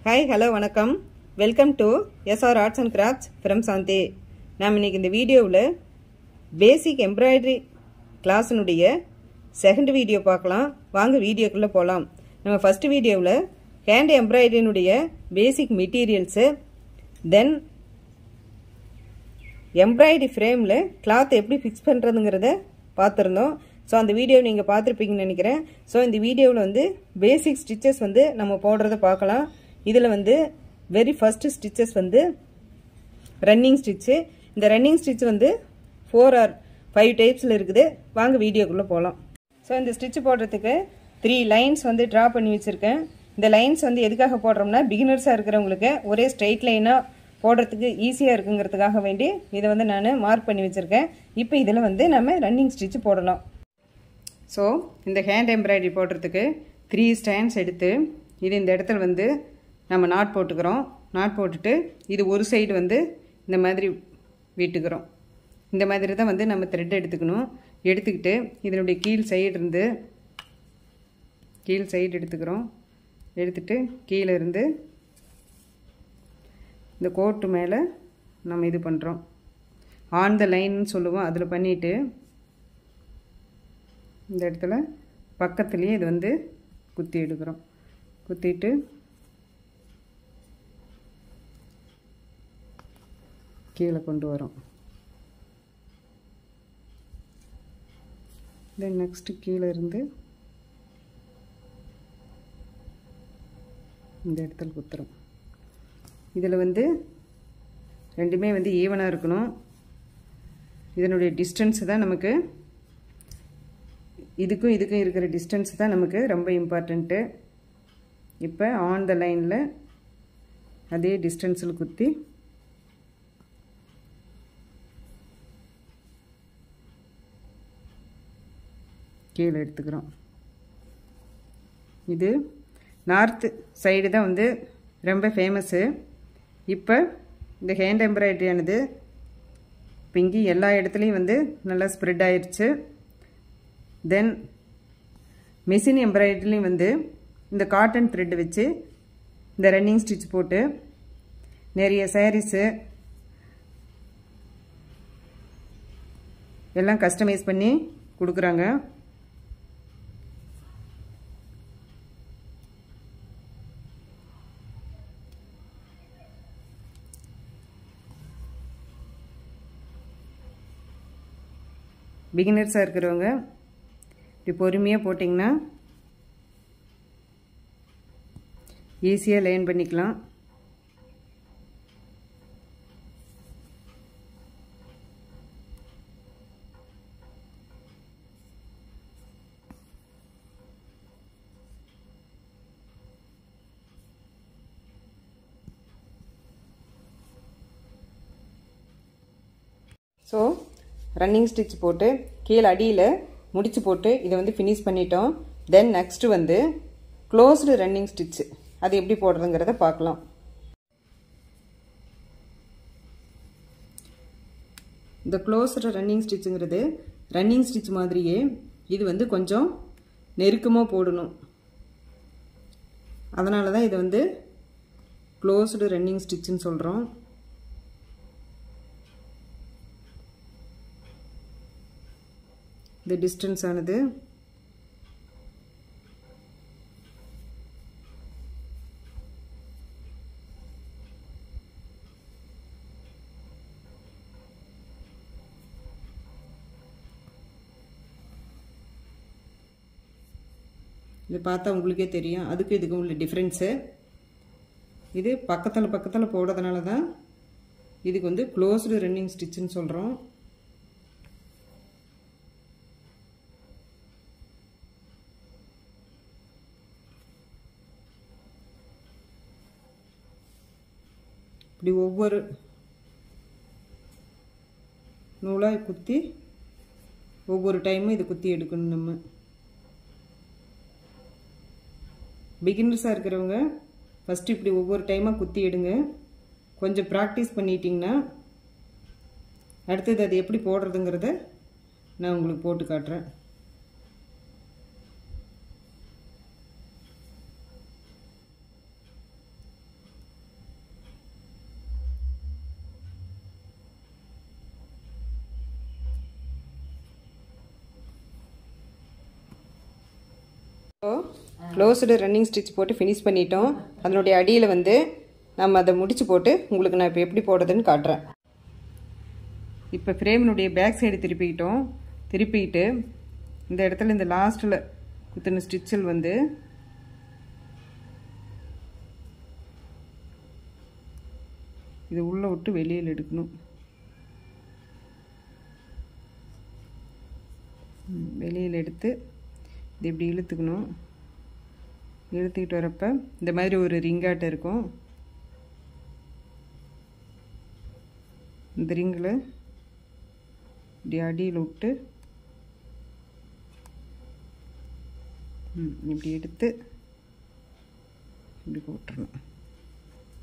Hi, hello, வணக்கம். Welcome to SR Arts and Crafts from Sante. நாம் இன்னைக்கு இந்த வீடியோவில் பேசிக் எம்ப்ராய்டரி கிளாஸினுடைய செகண்ட் வீடியோ பார்க்கலாம். வாங்க வீடியோக்குள்ளே போகலாம். நம்ம ஃபர்ஸ்ட் வீடியோவில் ஹேண்ட் எம்ப்ராய்டரினுடைய பேசிக் மெட்டீரியல்ஸு, தென் எம்ப்ராய்டரி ஃப்ரேமில் கிளாத் எப்படி ஃபிக்ஸ் பண்ணுறதுங்கிறத பார்த்துருந்தோம். ஸோ அந்த வீடியோ நீங்கள் பார்த்துருப்பீங்கன்னு நினைக்கிறேன். ஸோ இந்த வீடியோவில் வந்து பேசிக் ஸ்டிச்சஸ் வந்து நம்ம போடுறத பார்க்கலாம். இதில் வந்து வெரி ஃபஸ்ட்டு ஸ்டிச்சஸ் வந்து ரன்னிங் ஸ்டிச்சு. இந்த ரன்னிங் ஸ்டிச் வந்து 4 or 5 டைப்ஸில் இருக்குது. வாங்க வீடியோக்குள்ளே போகலாம். ஸோ இந்த ஸ்டிச்சு போடுறதுக்கு 3 லைன்ஸ் வந்து ட்ரா பண்ணி வச்சுருக்கேன். இந்த லைன்ஸ் வந்து எதுக்காக போடுறோம்னா, பிகினர்ஸாக இருக்கிறவங்களுக்கு ஒரே ஸ்ட்ரெயிட் லைனாக போடுறதுக்கு ஈஸியாக இருக்குங்கிறதுக்காக வேண்டி இதை வந்து நான் மார்க் பண்ணி வச்சுருக்கேன். இப்போ இதில் வந்து நம்ம ரன்னிங் ஸ்டிச்சு போடலாம். ஸோ இந்த ஹேண்ட் எம்ப்ராய்டரி போடுறதுக்கு 3 ஸ்டாண்ட்ஸ் எடுத்து இது இந்த இடத்துல வந்து நம்ம நாட் போட்டுக்கிறோம். நாட் போட்டுட்டு இது ஒரு சைடு வந்து இந்த மாதிரி விட்டுக்கிறோம். இந்த மாதிரி தான் வந்து நம்ம த்ரெட் எடுத்துக்கணும். எடுத்துக்கிட்டு இதனுடைய கீழ் சைடு எடுத்துக்கிறோம். எடுத்துட்டு கீழே இருந்து இந்த கோட்டு மேலே நம்ம இது பண்ணுறோம். ஆன் த லைன்னு சொல்லுவோம். அதில் பண்ணிவிட்டு இந்த இடத்துல பக்கத்துலேயே இது வந்து குத்தி எடுக்கிறோம். குத்திட்டு கீழே கொண்டு வரோம். தென் நெக்ஸ்ட்டு கீழே இருந்து இந்த இடத்துல குத்துறோம். இதில் வந்து ரெண்டுமே வந்து ஈவனாக இருக்கணும். இதனுடைய டிஸ்டன்ஸ் தான் நமக்கு, இதுக்கும் இருக்கிற டிஸ்டன்ஸ் தான் நமக்கு ரொம்ப இம்பார்ட்டண்ட்டு. இப்போ ஆன் த லைனில் அதே டிஸ்டன்ஸில் குத்தி கீழே எடுத்துக்கிறோம். இது நார்த்து சைடு தான் வந்து ரொம்ப ஃபேமஸ்ஸு. இப்போ இந்த ஹேண்ட் எம்ப்ராய்டரியானது இப்போ இங்கே எல்லா இடத்துலையும் வந்து நல்லா ஸ்ப்ரெட் ஆயிடுச்சு. தென் மிஷின் எம்ப்ராய்டரிலையும் வந்து இந்த காட்டன் த்ரெட் வச்சு இந்த ரன்னிங் ஸ்டிச் போட்டு நிறைய சாரீஸு எல்லாம் கஸ்டமைஸ் பண்ணி கொடுக்குறாங்க. பிகினர்ஸாக இருக்கிறவங்க இப்படி பொறுமையாக போட்டிங்கன்னா ஈஸியாக லேர்ன் பண்ணிக்கலாம். ஸோ ரன்னிங் ஸ்டிச் போட்டு கீழே அடியில் முடிச்சு போட்டு இதை வந்து ஃபினிஷ் பண்ணிட்டோம். தென் நெக்ஸ்ட்டு வந்து க்ளோஸ்டு ரன்னிங் ஸ்டிச்சு அது எப்படி போடுறதுங்கிறத பார்க்கலாம். இந்த க்ளோஸ்டு ரன்னிங் ஸ்டிச்சுங்கிறது ரன்னிங் ஸ்டிச் மாதிரியே இது வந்து கொஞ்சம் நெருக்கமாக போடணும். அதனால தான் இதை வந்து க்ளோஸ்டு ரன்னிங் ஸ்டிச்சுன்னு சொல்கிறோம். இந்த டிஸ்டன்ஸ் ஆனது இது பார்த்தா உங்களுக்கே தெரியும். அதுக்கு இதுக்கு உள்ள டிஃப்ரென்ஸு இது பக்கத்தில் போடுறதுனால தான் இதுக்கு வந்து க்ளோஸ்டு ரன்னிங் ஸ்டிச்சுன்னு சொல்கிறோம். இப்படி ஒவ்வொரு நூலாக குத்தி ஒவ்வொரு டைமும் இது குத்தி எடுக்கணும். நம்ம பிகினர்ஸாக இருக்கிறவங்க ஃபஸ்ட்டு இப்படி ஒவ்வொரு டைமாக குத்தி எடுங்க. கொஞ்சம் ப்ராக்டிஸ் பண்ணிட்டிங்கன்னா அடுத்தது அது எப்படி போடுறதுங்கிறத நான் உங்களுக்கு போட்டு காட்டுறேன். க்ளோஸ்டு ரன்னிங் ஸ்டிச் போட்டு ஃபினிஷ் பண்ணிட்டோம். அதனுடைய அடியில் வந்து நம்ம அதை முடிச்சு போட்டு உங்களுக்கு நான் இப்போ எப்படி போடுறதுன்னு காட்டுறேன். இப்போ ஃப்ரேமினுடைய பேக் சைடு திருப்பிக்கிட்டு இந்த இடத்துல இந்த லாஸ்ட்டில் குத்தின ஸ்டிச்சில் வந்து இது உள்ளே விட்டு வெளியில் எடுக்கணும். வெளியில் எடுத்து இது இப்படி இழுத்துக்கணும். இழுத்துக்கிட்டு வரப்போ இந்த மாதிரி ஒரு ரிங்காட்டம் இருக்கும். இந்த ரிங்கில் இப்படி அடியில் விட்டு இப்படி எடுத்து இப்படி போட்டுருணும்.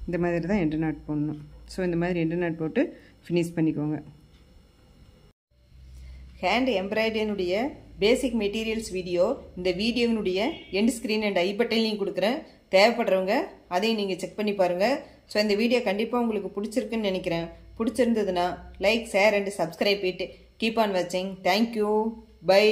இந்த மாதிரி தான் எண்டு நாட் போடணும். ஸோ இந்த மாதிரி எண்டு நாட் போட்டு ஃபினிஷ் பண்ணிக்கோங்க. ஹேண்ட் எம்ப்ராய்டரியினுடைய பேசிக் மெட்டீரியல்ஸ் வீடியோ இந்த வீடியோவினுடைய எண்ட் ஸ்க்ரீன் அண்ட் ஐ பட்டன்லையும் கொடுக்குறேன். தேவைப்படுறவங்க அதையும் நீங்கள் செக் பண்ணி பாருங்கள். ஸோ இந்த வீடியோ கண்டிப்பாக உங்களுக்கு பிடிச்சிருக்குன்னு நினைக்கிறேன். பிடிச்சிருந்ததுன்னா like, share and subscribe it. Keep on வாட்சிங். தேங்க்யூ. பை.